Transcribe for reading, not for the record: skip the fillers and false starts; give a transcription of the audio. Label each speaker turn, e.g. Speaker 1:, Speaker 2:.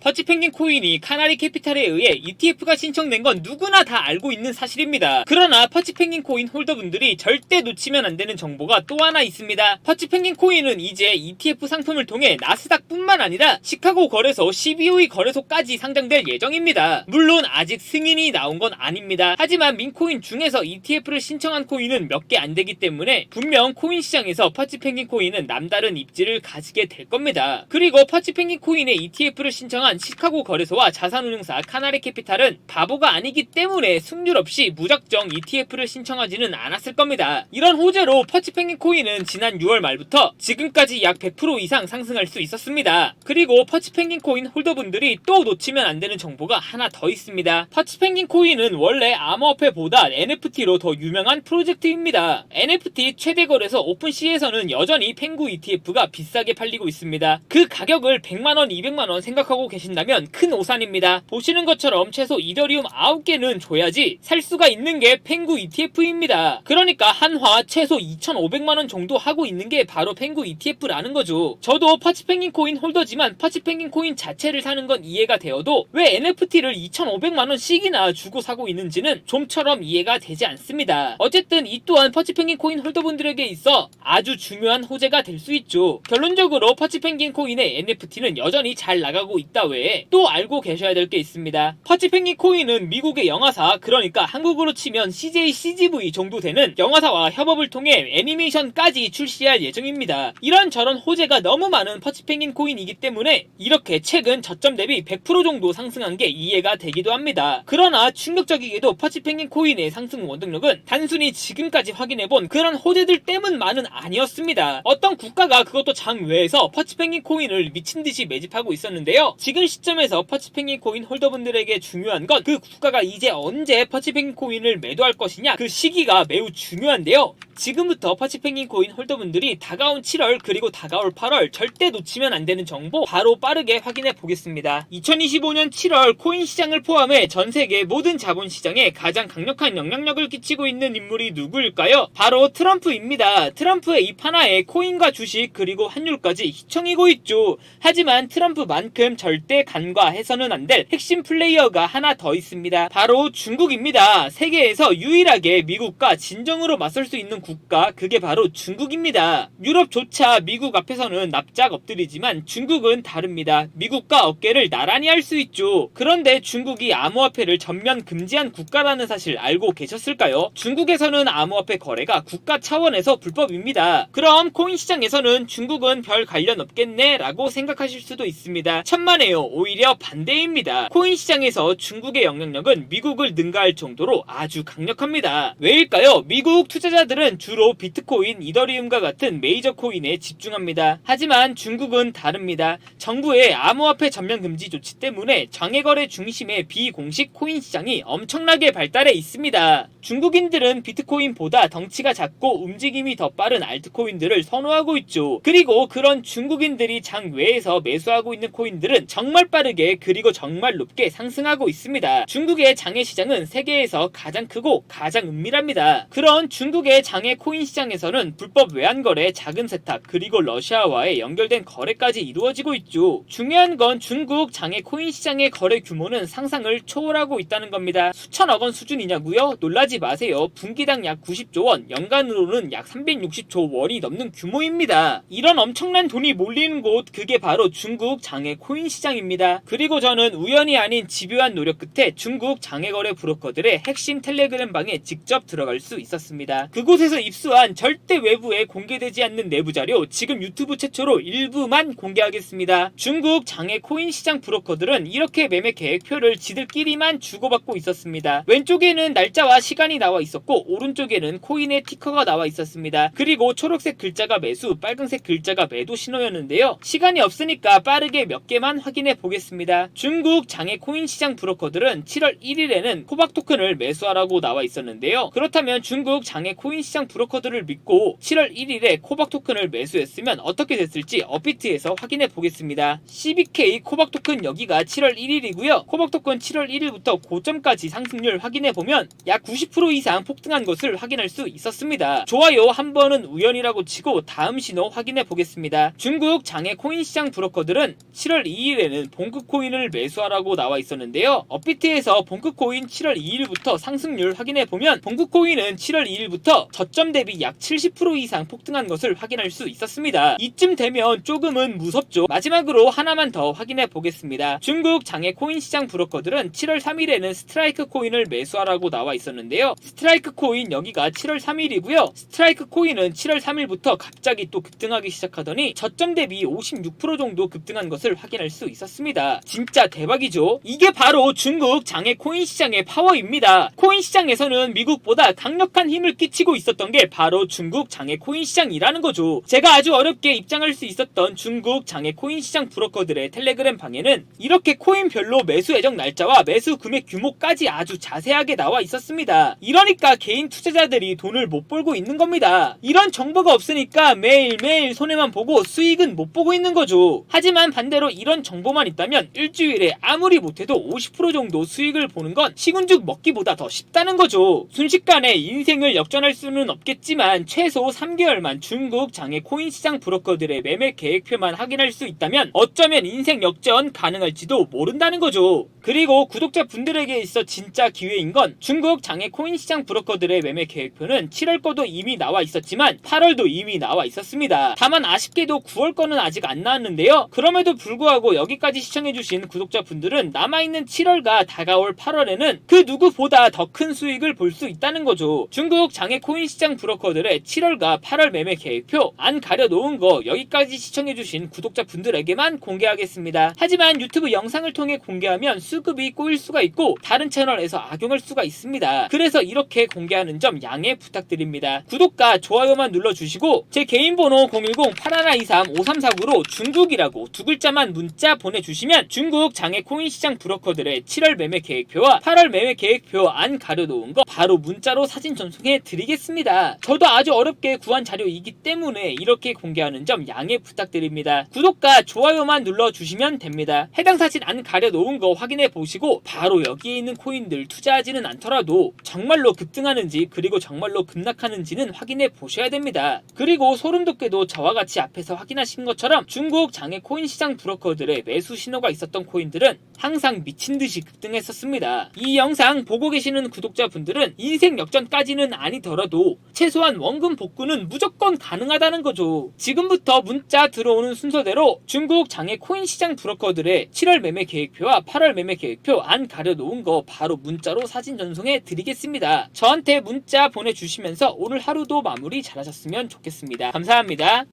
Speaker 1: 퍼치펭귄 코인이 카나리 캐피탈에 의해 ETF가 신청된 건 누구나 다 알고 있는 사실입니다. 그러나 퍼치펭귄 코인 홀더분들이 절대 놓치면 안 되는 정보가 또 하나 있습니다. 퍼치펭귄 코인은 이제 ETF 상품을 통해 나스닥뿐만 아니라 시카고 거래소, CBOE 거래소까지 상장될 예정입니다. 물론 아직 승인이 나온 건 아닙니다. 하지만 민코인 중에서 ETF를 신청한 코인은 몇 개 안 되기 때문에 분명 코인 시장에서 퍼치펭귄 코인은 남다른 입지를 가지게 될 겁니다. 그리고 퍼치펭귄 코인의 ETF를 신청한 시카고 거래소와 자산운용사 카나리 캐피탈은 바보가 아니기 때문에 승률 없이 무작정 ETF를 신청하지는 않았을 겁니다. 이런 호재로 퍼치펭귄 코인은 지난 6월 말부터 지금까지 약 100% 이상 상승할 수 있었습니다. 그리고 퍼치펭귄 코인 홀더분들이 또 놓치면 안 되는 정보가 하나 더 있습니다. 퍼치펭귄 코인은 원래 암호화폐보다 NFT로 더 유명한 프로젝트입니다. NFT 최대 거래소 오픈시에서는 여전히 펭구 ETF가 비싸게 팔리고 있습니다. 그 가격을 100만원, 200만원 생각하고 계신다면 큰 오산입니다. 보시는 것처럼 최소 이더리움 9개는 줘야지 살 수가 있는 게 펭구 ETF입니다. 그러니까 한화 최소 2,500만원 정도 하고 있는 게 바로 펭구 ETF라는 거죠. 저도 퍼치펭귄 코인 홀더지만 퍼치펭귄 코인 자체를 사는 건 이해가 되어도 왜 NFT를 2,500만원씩이나 주고 사고 있는지는 좀처럼 이해가 되지 않습니다. 어쨌든 이 또한 퍼치펭귄 코인 홀더분들에게 있어 아주 중요한 호재가 될 수 있죠. 결론적으로 퍼치펭귄 코인의 NFT는 여전히 잘 나가고 있다 외에 또 알고 계셔야 될 게 있습니다. 퍼치펭귄 코인은 미국의 영화사, 그러니까 한국으로 치면 CJ CGV 정도 되는 영화사와 협업을 통해 애니메이션까지 출시할 예정입니다. 이런저런 호재가 너무 많은 퍼치펭귄 코인이기 때문에 이렇게 최근 저점 대비 100% 정도 상승한 게 이해가 되기도 합니다. 그러나 충격적이게도 퍼치펭귄 코인의 상승 원동력은 단순히 지금까지 확인해본 그런 호재들 때문만은 아니었습니다. 어떤 국가가 그것도 장외에서 퍼치펭귄 코인을 미친듯이 매집하고 있었는데요. 지금 시점에서 퍼치펭귄 코인 홀더분들에게 중요한 건 그 국가가 이제 언제 퍼치펭귄 코인을 매도할 것이냐, 그 시기가 매우 중요한데요. 지금부터 퍼치펭귄 코인 홀더분들이 다가온 7월 그리고 다가올 8월 절대 놓치면 안 되는 정보 바로 빠르게 확인해 보겠습니다. 2025년 7월 코인 시장을 포함해 전 세계 모든 자본시장에 가장 강력한 영향력을 끼치고 있는 인물이 누구일까요? 바로 트럼프입니다. 트럼프의 입 하나에 코인과 주식 그리고 환율까지 휘청이고 있죠. 하지만 트럼프만큼 절대 간과해서는 안 될 핵심 플레이어가 하나 더 있습니다. 바로 중국입니다. 세계에서 유일하게 미국과 진정으로 맞설 수 있는 국가, 그게 바로 중국입니다. 유럽조차 미국 앞에서는 납작 엎드리지만 중국은 다릅니다. 미국과 어깨를 나란히 할 수 있죠. 그런데 중국이 암호화폐를 전면 금지한 국가라는 사실 알고 계셨을까요? 중국에서는 암호화폐 거래가 국가 차원에서 불법입니다. 그럼 코인 시장에서는 중국은 별 관련 없겠네 라고 생각하실 수도 있습니다. 천만에요. 오히려 반대입니다. 코인 시장에서 중국의 영향력은 미국을 능가할 정도로 아주 강력합니다. 왜일까요? 미국 투자자들은 주로 비트코인, 이더리움과 같은 메이저 코인에 집중합니다. 하지만 중국은 다릅니다. 정부의 암호화폐 전면 금지 조치 때문에 장외거래 중심의 비공식 코인 시장이 엄청나게 발달해 있습니다. 중국인들은 비트코인보다 덩치가 작고 움직임이 더 빠른 알트코인들을 선호하고 있죠. 그리고 그런 중국인들이 장외에서 매수하고 있는 코인들은 정말 빠르게 그리고 정말 높게 상승하고 있습니다. 중국의 장외 시장은 세계에서 가장 크고 가장 은밀합니다. 그런 중국의 장외 코인 시장에서는 불법 외환거래, 자금 세탁, 그리고 러시아와의 연결된 거래까지 이루어지고 있죠. 중요한 건 중국 장외 코인 시장의 거래 규모는 상상을 초월하고 있다는 겁니다. 수천억 원 수준이냐고요? 놀라지 마세요. 분기당 약 90조 원, 연간으로는 약 360조 원이 넘는 규모입니다. 이런 엄청난 돈이 몰리는 곳, 그게 바로 중국 장외 코인 시장입니다. 그리고 저는 우연이 아닌 집요한 노력 끝에 중국 장외거래 브로커들의 핵심 텔레그램 방에 직접 들어갈 수 있었습니다. 그곳에서 입수한 절대 외부에 공개되지 않는 내부 자료, 지금 유튜브 최초로 일부만 공개하겠습니다. 중국 장외 코인 시장 브로커들은 이렇게 매매 계획표를 지들끼리만 주고받고 있었습니다. 왼쪽에는 날짜와 시간이 나와 있었고 오른쪽에는 코인의 티커가 나와 있었습니다. 그리고 초록색 글자가 매수, 빨간색 글자가 매도 신호였는데요. 시간이 없으니까 빠르게 몇 개만 확인해 보겠습니다. 중국 장외 코인 시장 브로커들은 7월 1일에는 코박 토큰을 매수하라고 나와 있었는데요. 그렇다면 중국 장외 코인 시장 브로커들을 믿고 7월 1일에 코박 토큰을 매수했으면 어떻게 됐을지 업비트에서 확인해 보겠습니다. CBK 코박 토큰 여기가 7월 1일이고요. 코박 토큰 7월 1일부터 고점까지 상승률 확인해 보면 약 90% 이상 폭등한 것을 확인할 수 있었습니다. 좋아요 한 번은 우연이라고 치고 다음 신호 확인해 보겠습니다. 중국 장외 코인 시장 브로커들은 7월 2일에는 3일에는 봉크코인을 매수하라고 나와 있었는데요. 업비트에서 봉크코인 7월 2일부터 상승률 확인해보면 봉크코인은 7월 2일부터 저점 대비 약 70% 이상 폭등한 것을 확인할 수 있었습니다. 이쯤 되면 조금은 무섭죠. 마지막으로 하나만 더 확인해 보겠습니다. 중국 장외 코인 시장 브로커들은 7월 3일에는 스트라이크 코인을 매수하라고 나와 있었는데요. 스트라이크 코인 여기가 7월 3일이고요. 스트라이크 코인은 7월 3일부터 갑자기 또 급등하기 시작하더니 저점 대비 56% 정도 급등한 것을 확인할 수 있었습니다. 진짜 대박이죠. 이게 바로 중국 장외 코인 시장의 파워입니다. 코인 시장에서는 미국보다 강력한 힘을 끼치고 있었던 게 바로 중국 장외 코인 시장이라는 거죠. 제가 아주 어렵게 입장할 수 있었던 중국 장외 코인 시장 브로커들의 텔레그램 방에는 이렇게 코인별로 매수 예정 날짜와 매수 금액 규모까지 아주 자세하게 나와 있었습니다. 이러니까 개인 투자자들이 돈을 못 벌고 있는 겁니다. 이런 정보가 없으니까 매일매일 손해만 보고 수익은 못 보고 있는 거죠. 하지만 반대로 이런 정보만 있다면 일주일에 아무리 못해도 50% 정도 수익을 보는 건 시군죽 먹기보다 더 쉽다는 거죠. 순식간에 인생을 역전할 수는 없겠지만 최소 3개월만 중국 장외 코인 시장 브로커들의 매매 계획표만 확인할 수 있다면 어쩌면 인생 역전 가능할지도 모른다는 거죠. 그리고 구독자분들에게 있어 진짜 기회인 건 중국 장외 코인 시장 브로커들의 매매 계획표는 7월 거도 이미 나와 있었지만 8월도 이미 나와 있었습니다. 다만 아쉽게도 9월 거는 아직 안 나왔는데요. 그럼에도 불구하고 여기까지 시청해주신 구독자분들은 남아있는 7월과 다가올 8월에는 그 누구보다 더 큰 수익을 볼 수 있다는 거죠. 중국 장외 코인 시장 브로커들의 7월과 8월 매매 계획표 안 가려놓은 거 여기까지 시청해주신 구독자분들에게만 공개하겠습니다. 하지만 유튜브 영상을 통해 공개하면 수급이 꼬일 수가 있고 다른 채널에서 악용할 수가 있습니다. 그래서 이렇게 공개하는 점 양해 부탁드립니다. 구독과 좋아요만 눌러주시고 제 개인 번호 010-8123-5349로 중국이라고 두 글자만 문자 보내주시면 중국 장외 코인 시장 브로커들의 7월 매매 계획표와 8월 매매 계획표 안 가려놓은 거 바로 문자로 사진 전송해 드리겠습니다. 저도 아주 어렵게 구한 자료이기 때문에 이렇게 공개하는 점 양해 부탁드립니다. 구독과 좋아요만 눌러주시면 됩니다. 해당 사진 안 가려놓은 거 확인해 보시고 바로 여기에 있는 코인들 투자하지는 않더라도 정말로 급등하는지 그리고 정말로 급락하는지는 확인해 보셔야 됩니다. 그리고 소름돋게도 저와 같이 앞에서 확인하신 것처럼 중국 장외 코인 시장 브로커들의 매수 신호가 있었던 코인들은 항상 미친듯이 급등했었습니다. 이 영상 보고 계시는 구독자분들은 인생 역전까지는 아니더라도 최소한 원금 복구는 무조건 가능하다는 거죠. 지금부터 문자 들어오는 순서대로 중국 장외 코인 시장 브로커들의 7월 매매 계획표와 8월 매매 계획표 안 가려놓은 거 바로 문자로 사진 전송해 드리겠습니다. 저한테 문자 보내주시면서 오늘 하루도 마무리 잘하셨으면 좋겠습니다. 감사합니다.